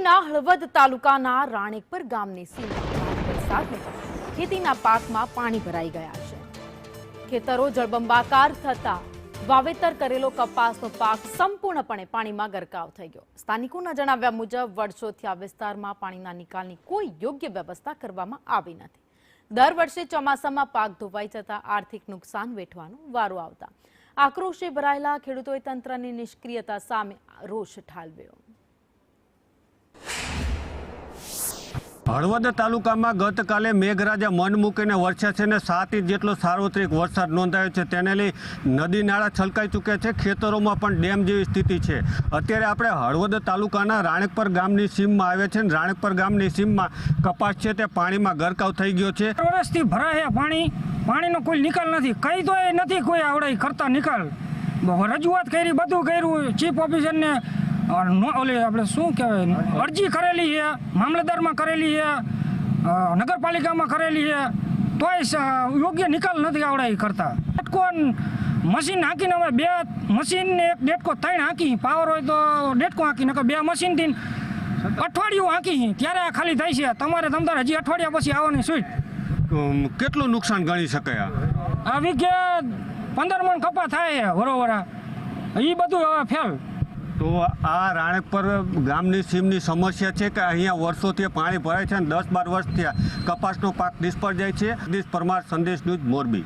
મોરબીના હળવદ તાલુકાના રાણેકપર ગામની સીમમાં વરસાદને ખેતીના પાકમાં પાણી ભરાઈ ગયા છે। ખેતરો જળબંબાકાર થતા વાવેતર કરેલો કપાસનો પાક સંપૂર્ણપણે પાણીમાં ગરકાવ થઈ ગયો। સ્થાનિકોના જણાવ્યા મુજબ વર્ષોથી આ વિસ્તારમાં પાણીના નિકાલની કોઈ યોગ્ય વ્યવસ્થા કરવામાં આવી નથી। દર વર્ષે ચોમાસામાં પાક ધોવાઈ જતા આર્થિક નુકસાન વેઠવાનો વારો આવતા આક્રોશે ભરાયેલા ખેડૂતોએ તંત્રની નિષ્ક્રિયતા સામે રોષ ઠાલવ્યો। હળવદ તાલુકામાં ગતકાલે મેઘરાજા મન મૂકીને વરસ્યા છે ને 7 ઇંચ જેટલો સાર્વત્રિક વરસાદ નોંધાયો છે। તેને લઈ નદી નાળા છલકાઈ ચૂક્યા છે। ખેતરોમાં પણ ડેમ જેવી સ્થિતિ છે। અત્યારે આપણે હળવદ તાલુકાના રાણેકપર ગામની સીમમાં આવ્યા છે। રાણેકપર ગામની સીમમાં કપાસ છે તે પાણીમાં ગરકાવ થઈ ગયો છે। વર્ષથી ભરાય પાણીનો કોઈ નિકાલ નથી। કઈ તો એ નથી કોઈ આવડે કરતા નિકાલ। રજૂઆત કરી, બધું કર્યું, ચીફ ઓફિસરને ઓલે આપણે શું કહેવાય અરજી કરેલી છે, મામલતદારમાં કરેલી છે, નગરપાલિકામાં કરેલી છે, તોય યોગ્ય નિકાલ નથી આવડે કરતા। ડેટકો મશીન હાંકીને હવે 2 મશીન ને 1 ડેટકો 3 હાંકી, પાવર હોય તો ડેટકો હાંકી, નકર 2 મશીનથી અઠવાડિયું હાંકી ત્યારે આ ખાલી થાય છે। તમારે હજી અઠવાડિયા પછી આવવાની છૂટ। કેટલું નુકસાન ગણી શકાય? આ વીઘે 15 મણ કપા થાય વરોવરા, એ બધું હવે ફેલ। તો આ રાણેકપર ગામની સીમની સમસ્યા છે કે અહીંયા વર્ષોથી પાણી ભરાય છે અને 10-12 વર્ષથી કપાસનો પાક નિષ્ફળ જાય છે। પરમાર, સંદેશ ન્યૂઝ, મોરબી।